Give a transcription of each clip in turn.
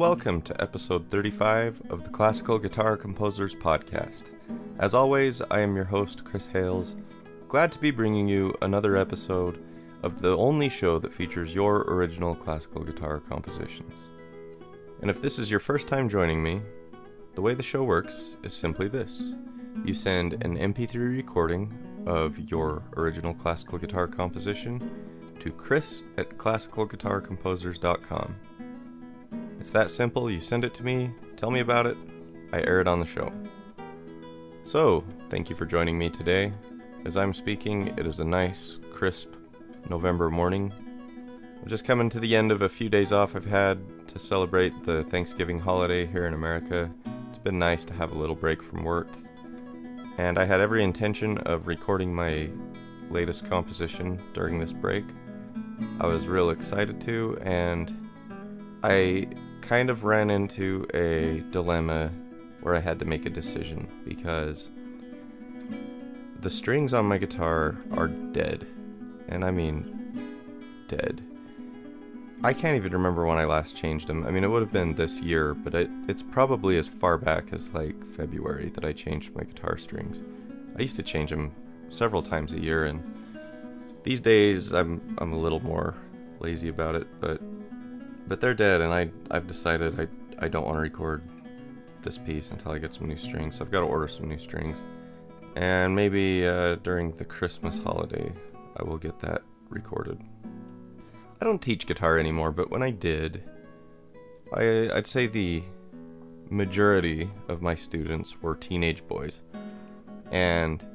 welcome to episode 35 of the Classical Guitar Composers Podcast. As always, I am your host, Chris Hales, glad to be bringing you another episode of the only show that features your original classical guitar compositions. And if this is your first time joining me, the way the show works is simply this. You send an MP3 recording of your original classical guitar composition to chris@classicalguitarcomposers.com. It's that simple. You send it to me, tell me about it, I air it on the show. So, thank you for joining me today. As I'm speaking, it is a nice, crisp November morning. I'm just coming to the end of a few days off I've had to celebrate the Thanksgiving holiday here in America. It's been nice to have a little break from work. And I had every intention of recording my latest composition during this break. I was real excited to, and I kind of ran into a dilemma where I had to make a decision because the strings on my guitar are dead. And I mean dead. I can't even remember when I last changed them. I mean, it would have been this year, but it's probably as far back as like February that I changed my guitar strings. I used to change them several times a year, and these days I'm a little more lazy about it, but they're dead, and I've decided I don't want to record this piece until I get some new strings, so I've got to order some new strings. And maybe during the Christmas holiday, I will get that recorded. I don't teach guitar anymore, but when I did, I'd say the majority of my students were teenage boys. And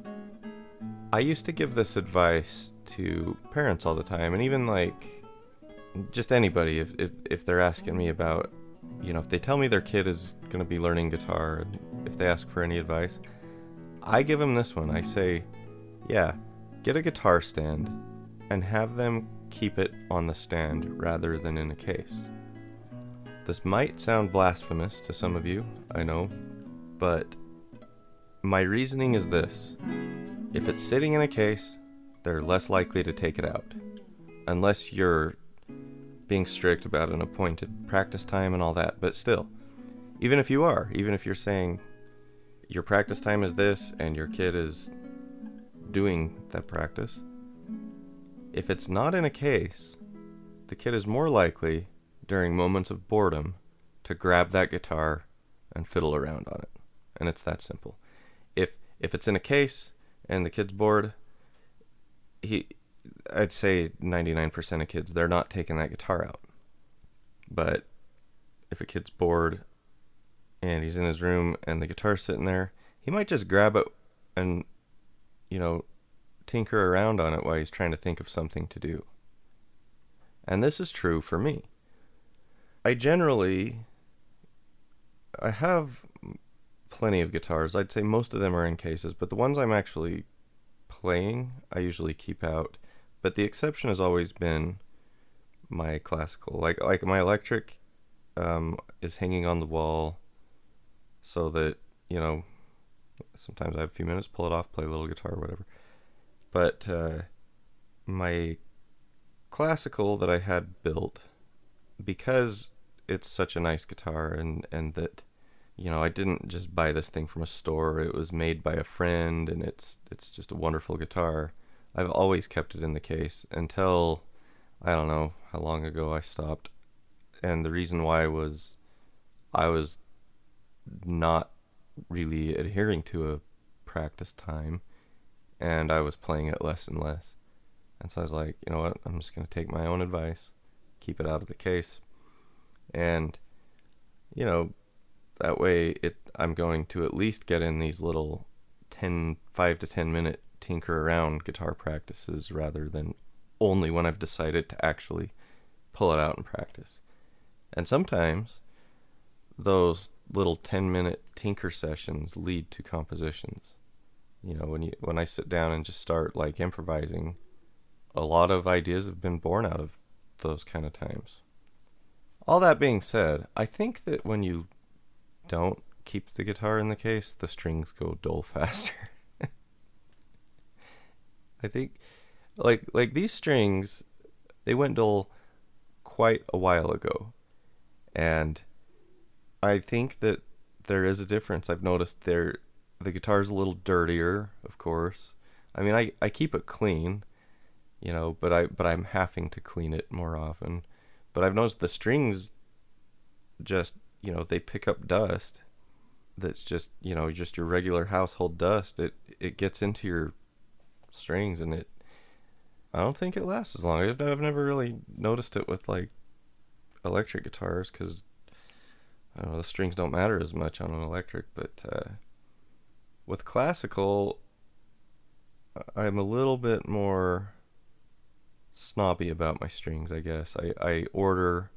I used to give this advice to parents all the time, and even like just anybody, if they're asking me about, if they tell me their kid is going to be learning guitar, and if they ask for any advice, I give them this one. I say, yeah, get a guitar stand and have them keep it on the stand rather than in a case. This might sound blasphemous to some of you, I know, but my reasoning is this. If it's sitting in a case, they're less likely to take it out. Unless you're being strict about an appointed practice time and all that. But still, even if you're saying your practice time is this and your kid is doing that practice, if it's not in a case, the kid is more likely, during moments of boredom, to grab that guitar and fiddle around on it. And it's that simple. If it's in a case and the kid's bored, I'd say 99% of kids, they're not taking that guitar out. But if a kid's bored and he's in his room and the guitar's sitting there, he might just grab it and, tinker around on it while he's trying to think of something to do. And this is true for me. I have plenty of guitars. I'd say most of them are in cases, but the ones I'm actually playing, I usually keep out. But the exception has always been my classical. Like my electric is hanging on the wall so that, sometimes I have a few minutes, pull it off, play a little guitar or whatever. But my classical that I had built, because it's such a nice guitar and that, I didn't just buy this thing from a store. It was made by a friend, and it's just a wonderful guitar. I've always kept it in the case until, I don't know how long ago I stopped. And the reason why was I was not really adhering to a practice time, and I was playing it less and less. And so I was like, you know what, I'm just going to take my own advice, keep it out of the case. And, that way I'm going to at least get in these little 5 to 10 minute tinker around guitar practices rather than only when I've decided to actually pull it out and practice. And sometimes those little 10-minute tinker sessions lead to compositions. When I sit down and just start like improvising, a lot of ideas have been born out of those kind of times. All that being said, I think that when you don't keep the guitar in the case, the strings go dull faster. I think like these strings, they went dull quite a while ago. And I think that there is a difference. I've noticed the guitar's a little dirtier, of course. I mean, I keep it clean, but I'm having to clean it more often. But I've noticed the strings just, they pick up dust. That's just, just your regular household dust. It gets into your strings, and I don't think it lasts as long. I've never really noticed it with like electric guitars, because I don't know, the strings don't matter as much on an electric. But with classical, I'm a little bit more snobby about my strings, I guess. I order,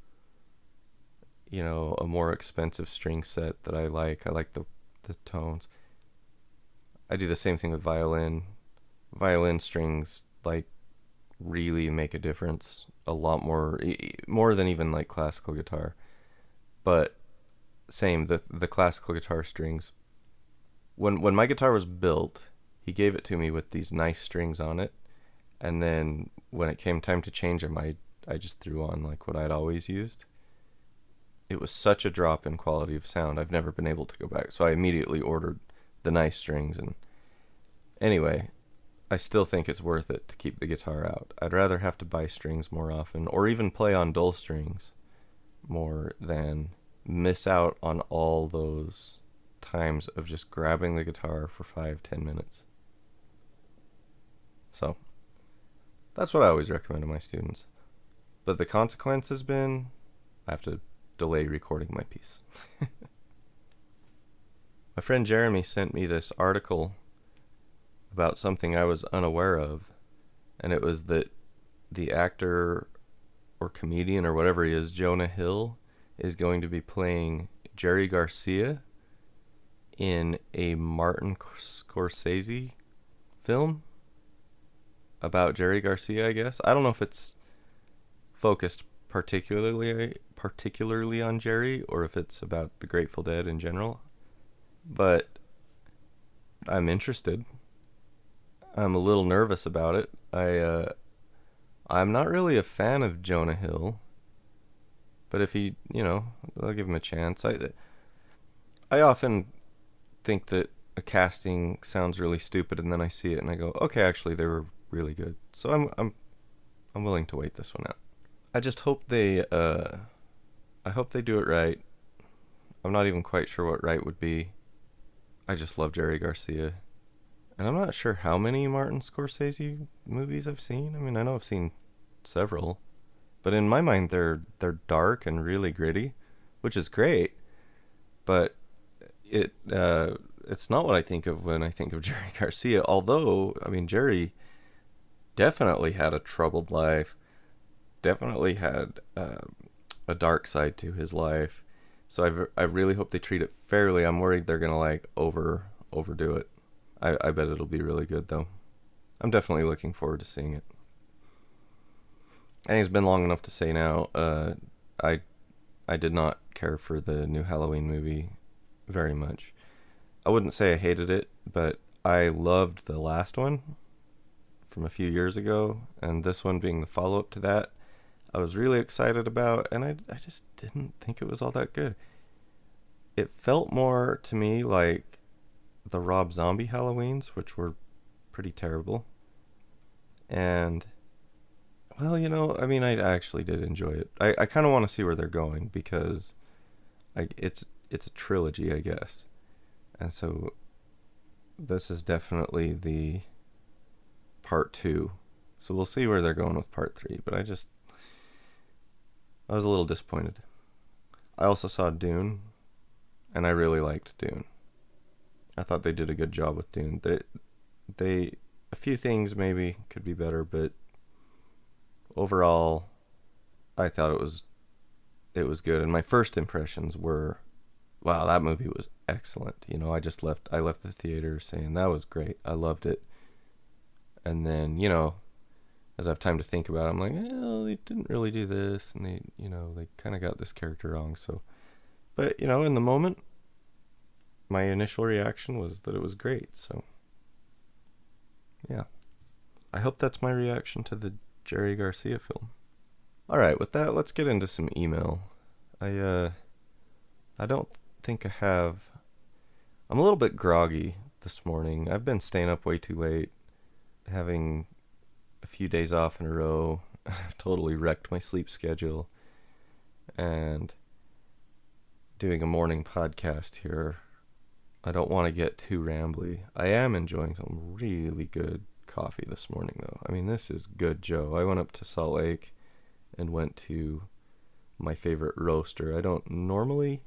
a more expensive string set that I like. I like the tones. I do the same thing with violin. Violin strings, like, really make a difference a lot more than even like classical guitar. But same, the classical guitar strings. When my guitar was built, he gave it to me with these nice strings on it, and then when it came time to change them, I just threw on like what I'd always used. It was such a drop in quality of sound. I've never been able to go back, so I immediately ordered the nice strings. And anyway, I still think it's worth it to keep the guitar out. I'd rather have to buy strings more often, or even play on dull strings more, than miss out on all those times of just grabbing the guitar for 5-10 minutes. So that's what I always recommend to my students. But the consequence has been I have to delay recording my piece. My friend Jeremy sent me this article about something I was unaware of, and it was that the actor or comedian or whatever he is, Jonah Hill, is going to be playing Jerry Garcia in a Martin Scorsese film about Jerry Garcia, I guess. I don't know if it's focused particularly on Jerry, or if it's about the Grateful Dead in general. But I'm interested. I'm a little nervous about it. I'm not really a fan of Jonah Hill, but if he, I'll give him a chance. I often think that a casting sounds really stupid, and then I see it and I go, okay, actually they were really good. So I'm willing to wait this one out. I just hope they do it right. I'm not even quite sure what right would be. I just love Jerry Garcia. And I'm not sure how many Martin Scorsese movies I've seen. I mean, I know I've seen several, but in my mind they're dark and really gritty, which is great. But it's not what I think of when I think of Jerry Garcia. Although, I mean, Jerry definitely had a troubled life, definitely had a dark side to his life. So I really hope they treat it fairly. I'm worried they're gonna like overdo it. I bet it'll be really good, though. I'm definitely looking forward to seeing it. I think it's been long enough to say now, I did not care for the new Halloween movie very much. I wouldn't say I hated it, but I loved the last one from a few years ago, and this one being the follow-up to that, I was really excited about, and I just didn't think it was all that good. It felt more to me like the Rob Zombie Halloweens, which were pretty terrible. And, well, I mean, I actually did enjoy it. I kind of want to see where they're going, because it's a trilogy, I guess. And so this is definitely the part 2. So we'll see where they're going with part 3. But I was a little disappointed. I also saw Dune, and I really liked Dune. I thought they did a good job with Dune. They a few things maybe could be better, but overall, I thought it was good. And my first impressions were, wow, that movie was excellent. I left the theater saying that was great. I loved it. And then, as I have time to think about it, I'm like, they didn't really do this, and they kind of got this character wrong. So, but in the moment, my initial reaction was that it was great. So, yeah, I hope that's my reaction to the Jerry Garcia film. All right, with that, let's get into some email. I I don't think I have. I'm a little bit groggy this morning. I've been staying up way too late, having a few days off in a row. I've totally wrecked my sleep schedule. And doing a morning podcast here, I don't want to get too rambly. I am enjoying some really good coffee this morning, though. I mean, this is good, Joe. I went up to Salt Lake and went to my favorite roaster. I don't normally,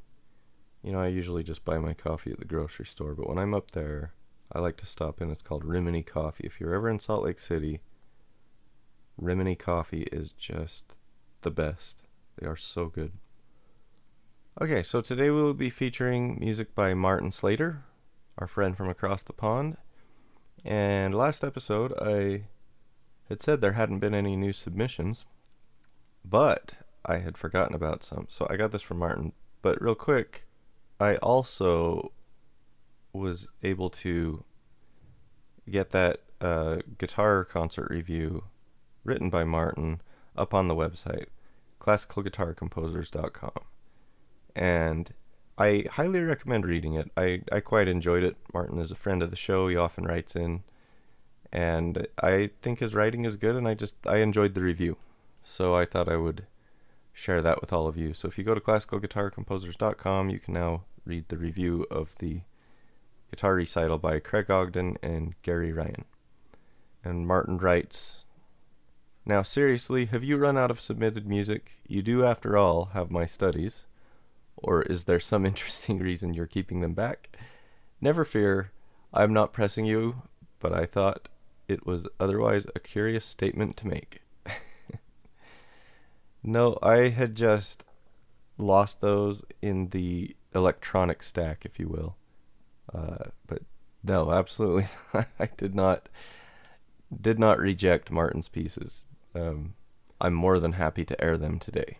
I usually just buy my coffee at the grocery store, but when I'm up there, I like to stop in. It's called Rimini Coffee. If you're ever in Salt Lake City, Rimini Coffee is just the best. They are so good. Okay, so today we will be featuring music by Martin Slater, our friend from across the pond. And last episode, I had said there hadn't been any new submissions, but I had forgotten about some. So I got this from Martin. But real quick, I also was able to get that guitar concert review written by Martin up on the website, classicalguitarcomposers.com. And I highly recommend reading it. I quite enjoyed it. Martin is a friend of the show. He often writes in. And I think his writing is good, and I enjoyed the review. So I thought I would share that with all of you. So if you go to classicalguitarcomposers.com, you can now read the review of the guitar recital by Craig Ogden and Gary Ryan. And Martin writes, "Now seriously, have you run out of submitted music? You do, after all, have my studies. Or is there some interesting reason you're keeping them back? Never fear, I'm not pressing you, but I thought it was otherwise a curious statement to make." No, I had just lost those in the electronic stack, if you will. But no, absolutely not. I did not reject Martin's pieces. I'm more than happy to air them today.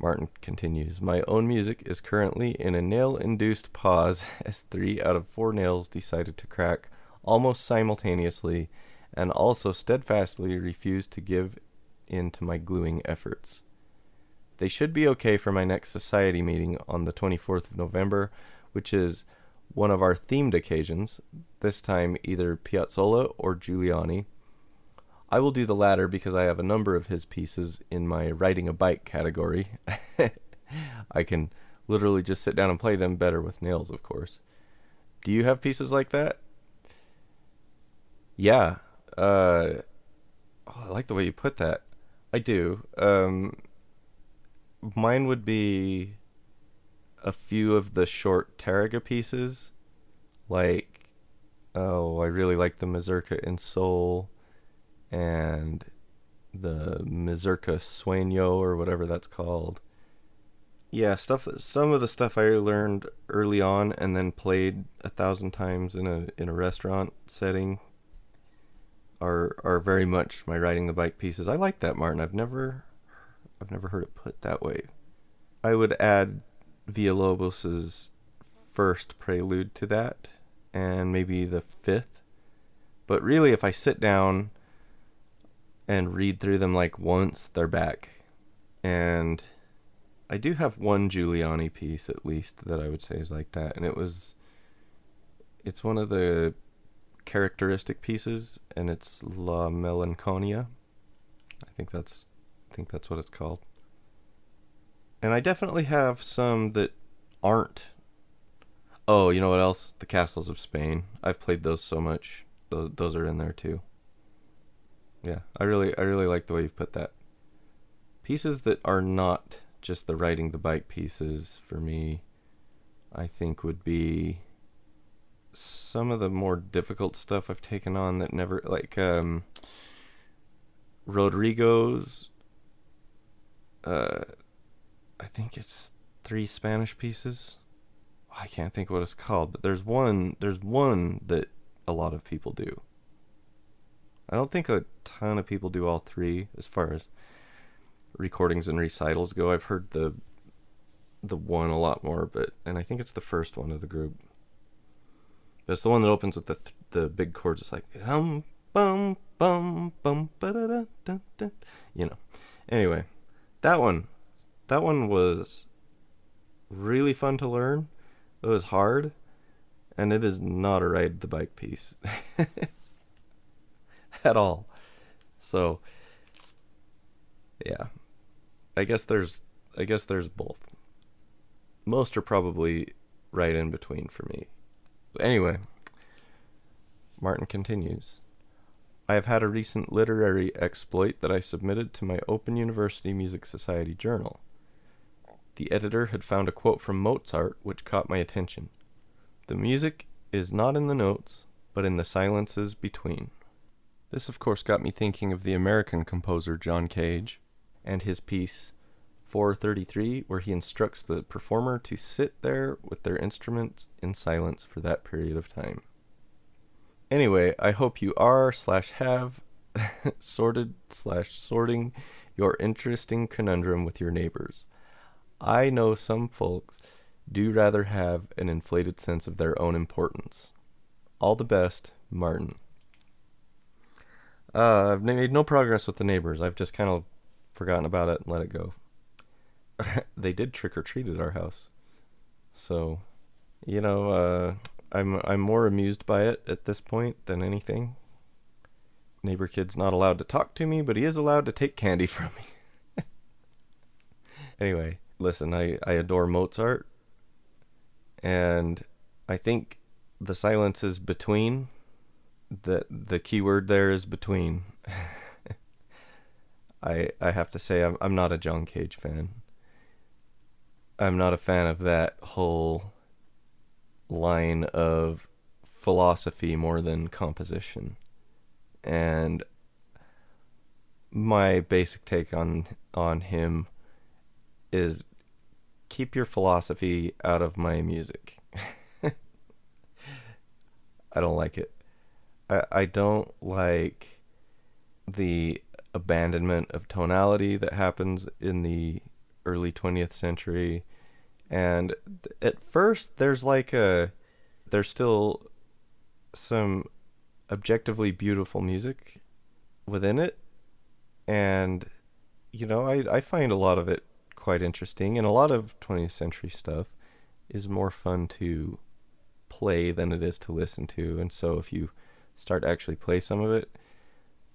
Martin continues, "My own music is currently in a nail-induced pause as 3 out of 4 nails decided to crack almost simultaneously and also steadfastly refused to give in to my gluing efforts. They should be okay for my next society meeting on the 24th of November, which is one of our themed occasions, this time either Piazzolla or Giuliani. I will do the latter because I have a number of his pieces in my riding a bike category. I can literally just sit down and play them better with nails, of course. Do you have pieces like that?" Yeah. I like the way you put that. I do. Mine would be a few of the short Tarraga pieces. Like, I really like the Mazurka in Sol and the Mazurka Sueño or whatever that's called. Yeah, some of the stuff I learned early on and then played 1,000 times in a restaurant setting are very much my riding the bike pieces. I like that, Martin. I've never heard it put that way. I would add Villalobos's first prelude to that, and maybe the 5th. But really, if I sit down and read through them like once, they're back. And I do have one Giuliani piece, at least, that I would say is like that. And it's one of the characteristic pieces, and it's La Melanconia. I think that's what it's called. And I definitely have some that aren't. Oh, you know what else? The Castles of Spain. I've played those so much. Those are in there too. Yeah, I really like the way you've put that. Pieces that are not just the riding the bike pieces for me, I think would be some of the more difficult stuff I've taken on that never, like Rodrigo's, I think it's 3 Spanish pieces. I can't think what it's called, but there's one that a lot of people do. I don't think a ton of people do all 3 as far as recordings and recitals go. I've heard the one a lot more, and I think it's the first one of the group. That's the one that opens with the big chords. It's like bum bum bum ba da da da da. Anyway, that one was really fun to learn. It was hard, and it is not a ride the bike piece at all. So, yeah, I guess there's both. Most are probably right in between for me. Anyway, Martin continues. I have had a recent literary exploit that I submitted to my Open University Music Society journal. The editor had found a quote from Mozart which caught my attention. The music is not in the notes, but in the silences between. This, of course, got me thinking of the American composer John Cage and his piece 433, where he instructs the performer to sit there with their instruments in silence for that period of time. Anyway, I hope you are/have sorting your interesting conundrum with your neighbors. I know some folks do rather have an inflated sense of their own importance. All the best, Martin. I've made no progress with the neighbors. I've just kind of forgotten about it and let it go. They did trick or treat at our house. So, I'm more amused by it at this point than anything. Neighbor kid's not allowed to talk to me, but he is allowed to take candy from me. Anyway, listen, I adore Mozart. And I think the silence is between. The key word there is between. I have to say I'm not a John Cage fan. I'm not a fan of that whole line of philosophy more than composition. And my basic take on him is keep your philosophy out of my music. I don't like it. I don't like the abandonment of tonality that happens in the early 20th century. And at first there's still some objectively beautiful music within it. And, I find a lot of it quite interesting. And a lot of 20th century stuff is more fun to play than it is to listen to. And so if you start to actually play some of it,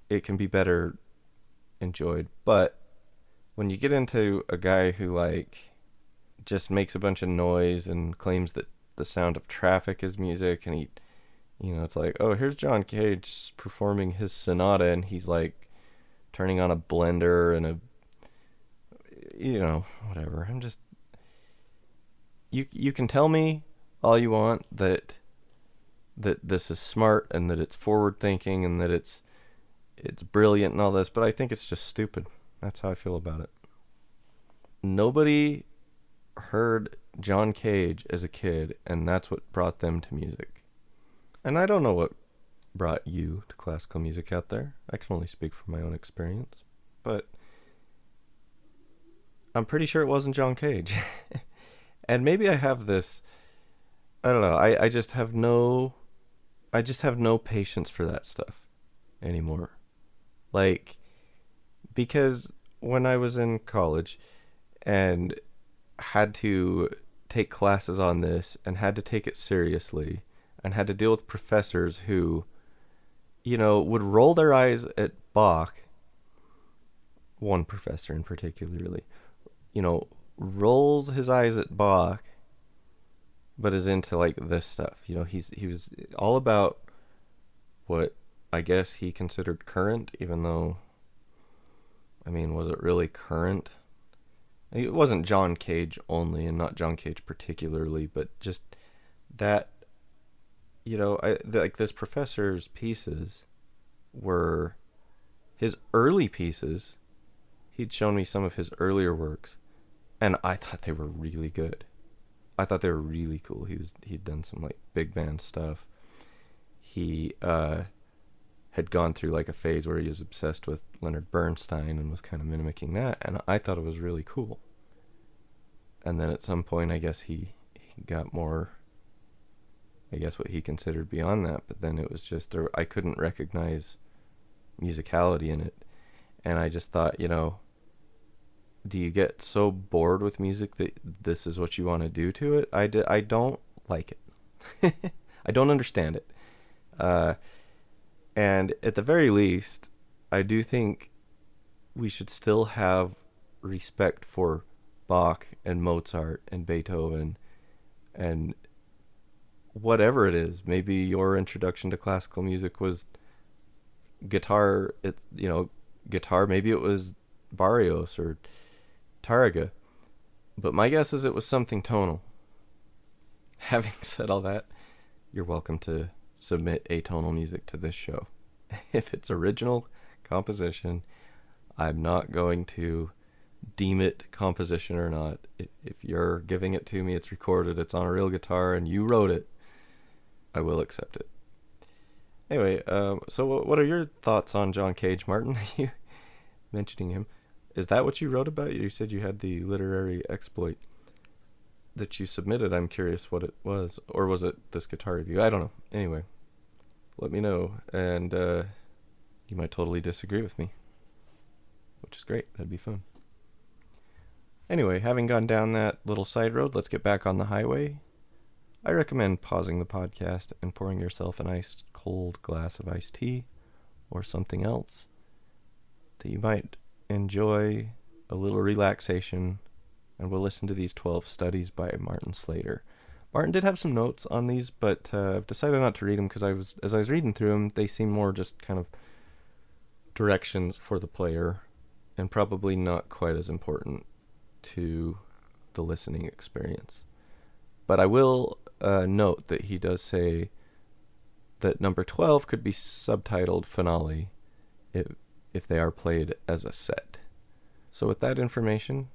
it can be better enjoyed. But when you get into a guy who just makes a bunch of noise and claims that the sound of traffic is music, and he, it's like, oh, here's John Cage performing his sonata, and he's turning on a blender and whatever. I'm just, you can tell me all you want that this is smart and that it's forward thinking and that it's brilliant and all this, but I think it's just stupid. That's how I feel about it. Nobody heard John Cage as a kid, and that's what brought them to music. And I don't know what brought you to classical music out there. I can only speak from my own experience, but I'm pretty sure it wasn't John Cage. And maybe I have this, I don't know, I just have no patience for that stuff anymore. Because when I was in college and had to take classes on this and had to take it seriously and had to deal with professors who, would roll their eyes at Bach, one professor in particularly, rolls his eyes at Bach, but is into this stuff. He was all about what I guess he considered current, even though, was it really current? It wasn't John Cage only, and not John Cage particularly, but just that, this professor's pieces were his early pieces. He'd shown me some of his earlier works, and I thought they were really good. I thought they were really cool. He'd done some big band stuff. He had gone through a phase where he was obsessed with Leonard Bernstein and was kind of mimicking that, and I thought it was really cool. And then at some point, I guess he got more, what he considered beyond that, but then it was just, I couldn't recognize musicality in it. And I just thought, do you get so bored with music that this is what you want to do to it? I don't like it. I don't understand it. And at the very least, I do think we should still have respect for Bach and Mozart and Beethoven and whatever it is. Maybe your introduction to classical music was guitar. It's, guitar. Maybe it was Barrios or Tárrega. But my guess is it was something tonal. Having said all that, you're welcome to submit atonal music to this show. If it's original composition, I'm not going to deem it composition or not. If you're giving it to me, it's recorded, it's on a real guitar, and you wrote it, I will accept it. Anyway, so what are your thoughts on John Cage, Martin? You mentioning him. Is that what you wrote about? You said you had the literary exploit that you submitted. I'm curious what it was. Or was it this guitar review? I don't know. Anyway, let me know. And you might totally disagree with me, which is great. That'd be fun. Anyway, having gone down that little side road, let's get back on the highway. I recommend pausing the podcast and pouring yourself an ice cold glass of iced tea or something else that you might enjoy a little relaxation, and we'll listen to these 12 studies by Martin Slater. Martin did have some notes on these, but I've decided not to read them because as I was reading through them, they seem more just kind of directions for the player and probably not quite as important to the listening experience. But I will note that he does say that number 12 could be subtitled Finale if they are played as a set. So with that information,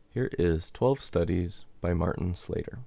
here is 12 Studies by Martin Slater.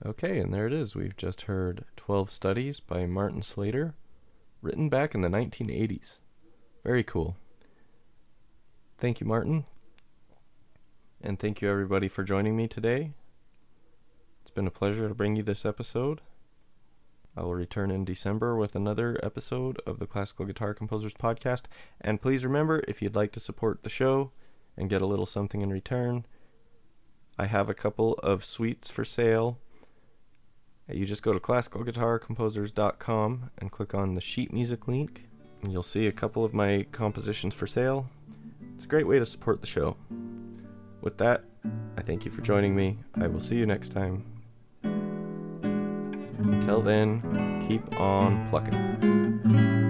Okay, and there it is. We've just heard 12 Studies by Martin Slater, written back in the 1980s. Very cool. Thank you, Martin. And thank you, everybody, for joining me today. It's been a pleasure to bring you this episode. I will return in December with another episode of the Classical Guitar Composers Podcast. And please remember, if you'd like to support the show and get a little something in return, I have a couple of suites for sale. You just go to classicalguitarcomposers.com and click on the sheet music link, and you'll see a couple of my compositions for sale. It's a great way to support the show. With that, I thank you for joining me. I will see you next time. Until then, keep on plucking.